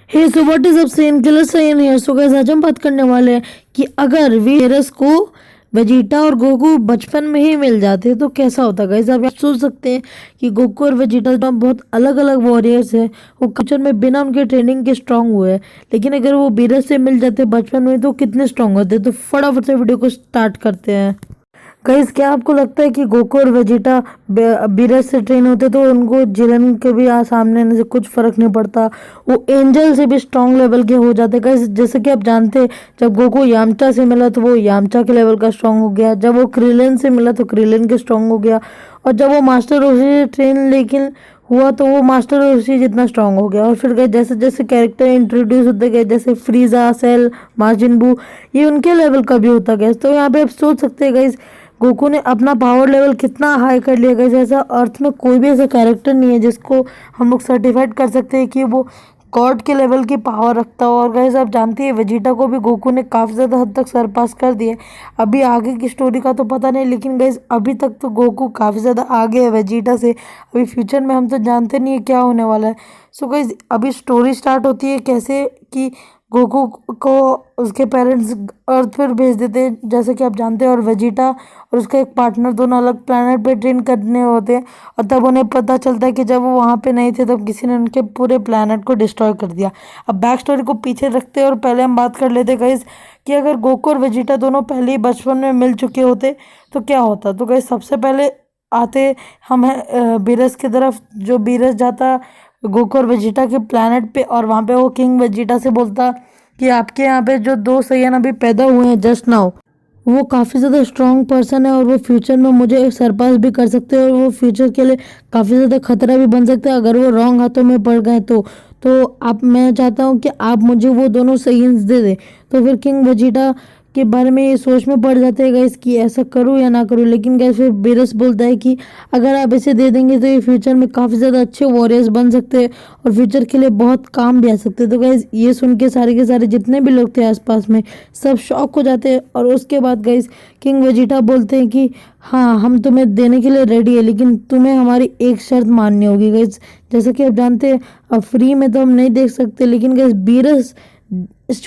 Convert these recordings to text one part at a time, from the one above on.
Hey so what is up Sen killer Sen here. So guys आज हम बात करने वाले हैं कि अगर वीरस को वेजिटा और गोकू बचपन में ही मिल जाते तो कैसा होता। गाइस आप सोच सकते हैं कि गोकू और वेजिटा तो बहुत अलग अलग वॉरियर्स हैं, वो फ्यूचर में बिना उनके ट्रेनिंग के स्ट्रांग हुए हैं, लेकिन अगर वो वीरस से मिल जाते बचपन में तो कितने स्ट्रांग होते। तो फटाफट से वीडियो को स्टार्ट करते हैं। गाइस क्या आपको लगता है कि गोकू और वेजिटा बीरस से ट्रेन होते तो उनको जिलन के भी सामने आने से कुछ फर्क नहीं पड़ता, वो एंजल से भी स्ट्रॉन्ग लेवल के हो जाते। गाइस जैसे कि आप जानते हैं जब गोकू यामचा से मिला तो वो यामचा के लेवल का स्ट्रॉन्ग हो गया, जब वो क्रिलिन से मिला तो क्रिलिन के स्ट्रॉन्ग हो गया, और जब वो मास्टर रोशी से ट्रेन लेकिन हुआ तो वो मास्टर रोशी जितना स्ट्रांग हो गया। और फिर गए जैसे जैसे कैरेक्टर इंट्रोड्यूस होते गए जैसे फ्रीजा, सेल, मार्जिन बू, ये उनके लेवल का भी होता गया। तो यहाँ पे आप सोच सकते हैं गाइस गोकू ने अपना पावर लेवल कितना हाई कर लिया। गाइस ऐसा अर्थ में कोई भी ऐसा कैरेक्टर नहीं है जिसको हम लोग सर्टिफाइड कर सकते हैं कि वो गॉड के लेवल की पावर रखता हो। और गाइस आप जानते हैं वेजिटा को भी गोकू ने काफ़ी ज़्यादा हद तक सरपास कर दिया। अभी आगे की स्टोरी का तो पता नहीं, लेकिन गाइस अभी तक तो गोकू काफ़ी ज़्यादा आगे है वेजिटा से। अभी फ्यूचर में हम तो जानते नहीं है क्या होने वाला है। सो गाइस अभी स्टोरी स्टार्ट होती है कैसे कि गोकू को उसके पेरेंट्स अर्थ पर भेज देते हैं जैसे कि आप जानते हैं, और वेजिटा और उसका एक पार्टनर दोनों अलग प्लेनेट पे ट्रेन करने होते हैं। और तब उन्हें पता चलता है कि जब वो वहाँ पे नहीं थे तब किसी ने उनके पूरे प्लेनेट को डिस्ट्रॉय कर दिया। अब बैक स्टोरी को पीछे रखते हैं और पहले हम बात कर लेते गाइस कि अगर गोकू और वेजिटा दोनों पहले ही बचपन में मिल चुके होते तो क्या होता। तो गाइस सबसे पहले आते हम है बीरस की तरफ। जो बीरस जाता गोकू और वेजिटा के प्लेनेट पे, और वहाँ पे वो किंग वेजिटा से बोलता कि आपके यहाँ पे जो दो सैयन अभी पैदा हुए हैं जस्ट नाउ, वो काफ़ी ज़्यादा स्ट्रॉन्ग पर्सन है और वो फ्यूचर में मुझे सरपास भी कर सकते हैं और वो फ्यूचर के लिए काफ़ी ज़्यादा खतरा भी बन सकता है अगर वो रॉन्ग हाथों में पड़ गए तो आप मैं चाहता हूँ कि आप मुझे वो दोनों सैयन्स दे दें। तो फिर किंग वेजिटा के बारे में ये सोच में पड़ जाते हैं गाइस कि ऐसा करूँ या ना करूँ। लेकिन गाइस फिर बीरस बोलता है कि अगर आप इसे दे देंगे तो ये फ्यूचर में काफ़ी ज़्यादा अच्छे वॉरियर्स बन सकते हैं और फ्यूचर के लिए बहुत काम भी आ सकते हैं। तो गाइस ये सुन के सारे जितने भी लोग थे आसपास में सब शॉक हो जाते हैं। और उसके बाद गाइस किंग वेजिटा बोलते हैं कि हाँ हम तुम्हें देने के लिए रेडी है, लेकिन तुम्हें हमारी एक शर्त माननी होगी। गाइस जैसा कि आप जानते हैं अब फ्री में तो हम नहीं देख सकते, लेकिन गाइस बीरस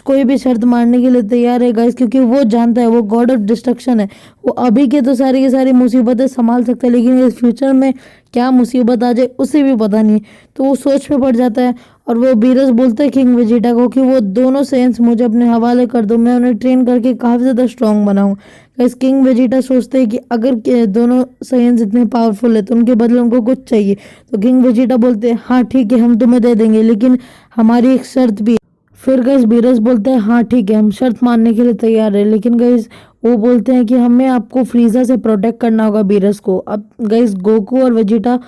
कोई भी शर्त मारने के लिए तैयार है गाइस, क्योंकि वो जानता है वो गॉड ऑफ डिस्ट्रक्शन है। वो अभी के तो सारी की सारी मुसीबतें संभाल सकता है, लेकिन इस फ्यूचर में क्या मुसीबत आ जाए उसे भी पता नहीं। तो वो सोच में पड़ जाता है और वो बीरस बोलता है किंग वेजिटा को कि वो दोनों सेंस मुझे अपने हवाले कर दो, मैं उन्हें ट्रेन करके काफ़ी ज़्यादा स्ट्रॉन्ग बनाऊँ। गाइस किंग वेजिटा सोचते हैं कि अगर दोनों सेंस इतने पावरफुल है तो उनके बदले उनको कुछ चाहिए। तो किंग वेजिटा बोलते हैं हाँ ठीक है हम तुम्हें दे देंगे, लेकिन हमारी एक शर्त भी है। फिर गाइस बीरस बोलते हैं हाँ ठीक है हम शर्त मानने के लिए तैयार है, लेकिन गाइस वो बोलते हैं कि हमें आपको फ्रीजा से प्रोटेक्ट करना होगा बीरस को। अब गाइस गोकू और वेजिटा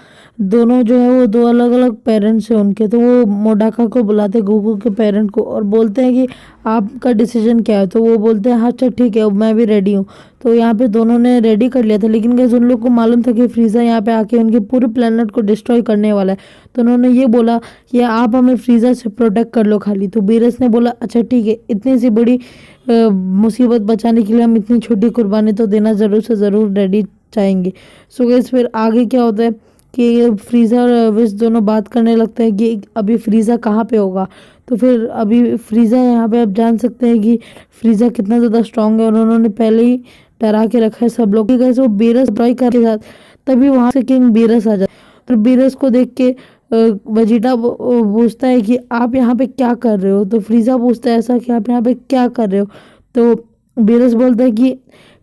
दोनों जो है वो दो अलग अलग पेरेंट्स हैं उनके, तो वो मोडाका को बुलाते गोकू के पेरेंट को और बोलते हैं कि आपका डिसीजन क्या है। तो वो बोलते हैं हाँ अच्छा ठीक है मैं भी रेडी हूँ। तो यहाँ पे दोनों ने रेडी कर लिया था, लेकिन गाइस उन लोग को मालूम था कि फ्रीजा यहाँ पे आके उनके पूरे प्लेनेट को डिस्ट्रॉय करने वाला है। तो उन्होंने ये बोला कि आप हमें फ्रीजा से प्रोटेक्ट कर लो खाली। तो बीरस ने बोला अच्छा ठीक है, इतनी सी बड़ी मुसीबत बचाने के लिए हम इतनी छोटी कुर्बानी तो देना ज़रूर से ज़रूर रेडी चाहेंगे। सो गाइस फिर आगे क्या होता है कि फ्रीज़ा और विश दोनों बात करने लगते हैं कि अभी फ्रीज़ा कहाँ पे होगा। तो फिर अभी फ्रीज़ा यहाँ पे आप जान सकते हैं कि फ्रीज़ा कितना ज़्यादा स्ट्रांग है और उन्होंने पहले ही डरा के रखा है सब लोग। कैसे वो बीरस ट्राई कर के साथ तभी वहाँ से किंग बीरस आ जाता है। फिर बीरस को देख के वेजिटा पूछता है कि आप यहाँ पे क्या कर रहे हो। तो फ्रीज़ा पूछता है ऐसा कि आप यहाँ पे क्या कर रहे हो। तो बीरस बोलता है कि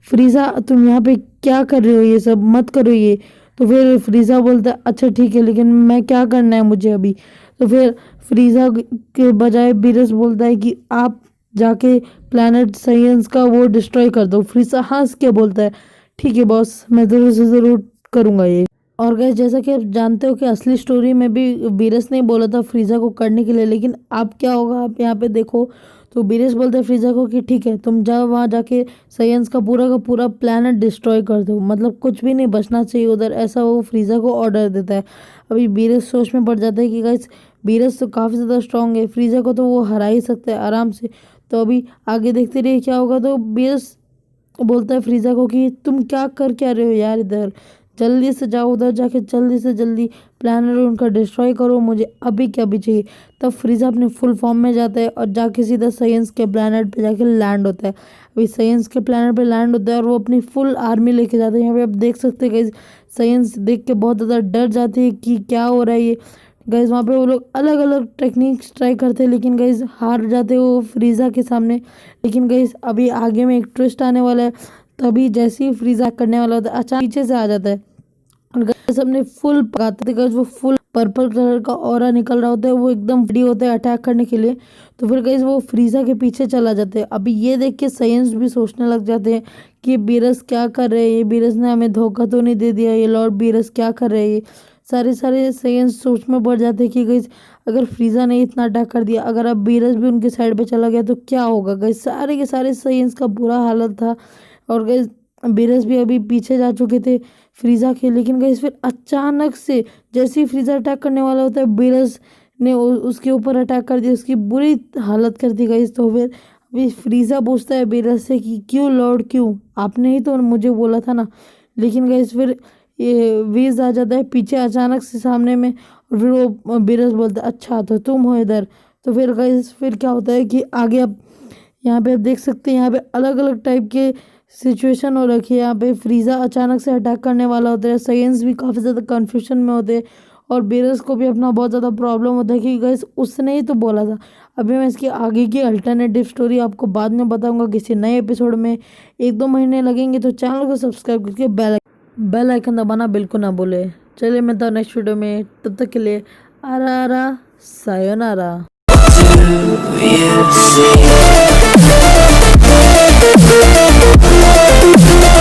फ्रीज़ा तुम यहाँ पे क्या कर रहे हो, ये सब मत करो ये। तो फिर फ्रीज़ा बोलता है अच्छा ठीक है लेकिन मैं क्या करना है मुझे अभी। तो फिर फ्रीज़ा के बजाय बीरस बोलता है कि आप जाके प्लैनेट साइंस का वो डिस्ट्रॉय कर दो। फ्रीज़ा हंस के बोलता है ठीक है बॉस मैं ज़रूर से ज़रूर करूँगा ये। और गाइस जैसा कि आप जानते हो कि असली स्टोरी में भी बीरस ने बोला था फ्रीज़ा को करने के लिए, लेकिन अब क्या होगा आप यहाँ पे देखो। तो बीरस बोलते हैं फ्रीज़ा को कि ठीक है तुम जाओ वहाँ जाके साइंस का पूरा प्लानट डिस्ट्रॉय कर दो, मतलब कुछ भी नहीं बचना चाहिए उधर, ऐसा वो फ्रीज़ा को ऑर्डर देता है। अभी बीरस सोच में पड़ जाता है कि गाइस बीरस तो काफ़ी ज़्यादा स्ट्रांग है, फ्रीज़ा को तो वो हरा ही सकता है आराम से। तो अभी आगे देखते रहिए क्या होगा। तो बीरस बोलता है फ्रीज़ा को कि तुम क्या रहे हो यार इधर, जल्दी से जाओ, उधर जाके जल्दी से जल्दी प्लानर उनका डिस्ट्रॉय करो, मुझे अभी के अभी चाहिए। तब फ्रीजा अपने फुल फॉर्म में जाता है और जाके सीधा साइंस के प्लानट पे जाके लैंड होता है। अभी साइंस के प्लानट पे लैंड होता है और वो अपनी फुल आर्मी लेके जाते हैं। यहाँ पे आप देख सकते हैं गाइस, साइंस देख के बहुत ज़्यादा डर जाती है कि क्या हो रहा है ये। गाइस वहाँ पे वो लोग अलग अलग टेक्निक्स ट्राई करते हैं, लेकिन गाइस हार जाते हैं वो फ्रीजा के सामने। लेकिन गाइस अभी आगे में एक ट्विस्ट आने वाला है। तभी जैसे ही फ्रीजा करने वाला होता है, अचानक पीछे से आ जाता है और गाइस अपने फुल पकाते थे। गाइस वो फुल पर्पल कलर का ऑरा निकल रहा होता है, वो एकदम रेडी होता है अटैक करने के लिए। तो फिर गाइस वो फ्रीजा के पीछे चला जाता है। अभी ये देख के साइंस भी सोचने लग जाते हैं कि बीरस क्या कर रहे हैं, ये बीरस ने हमें धोखा तो नहीं दे दिया, ये लॉर्ड बीरस क्या कर रहे हैं। ये सारे साइंस सोच में पड़ जाते हैं कि गाइस अगर फ्रीजा ने इतना अटैक कर दिया, अगर अब बीरस भी उनके साइड पे चला गया तो क्या होगा। गाइस सारे के सारे साइंस का बुरा हालत था और गाइस बीरस भी अभी पीछे जा चुके थे फ्रीजा के। लेकिन गाइस फिर अचानक से जैसे ही फ्रीजा अटैक करने वाला होता है, बीरस ने उसके ऊपर अटैक कर दिया, उसकी बुरी हालत कर दी गाइस। तो फिर अभी फ्रीजा पूछता है बीरस से कि क्यों लॉर्ड, क्यों, आपने ही तो मुझे बोला था ना। लेकिन गाइस फिर ये वीज आ जाता है पीछे अचानक से सामने में और फिर वो बीरस बोलता है अच्छा तो तुम हो इधर। तो फिर गाइस फिर क्या होता है कि आगे अब यहाँ पे आप देख सकते हैं, यहाँ पे अलग अलग टाइप के सिचुएशन हो रखी है। यहाँ पे फ्रीजा अचानक से अटैक करने वाला होता है, साइंस भी काफ़ी ज़्यादा कन्फ्यूजन में होते हैं और बीरस को भी अपना बहुत ज़्यादा प्रॉब्लम होता है कि गाइस उसने ही तो बोला था। अभी मैं इसकी आगे की अल्टरनेटिव स्टोरी आपको बाद में बताऊंगा किसी नए एपिसोड में। 1-2 महीने लगेंगे, तो चैनल को सब्सक्राइब करके बेल आइकन दबाना बिल्कुल ना भूले। चलिए मिलता हूँ नेक्स्ट वीडियो में, तब तक के लिए आरा आरा सायोनारा। You see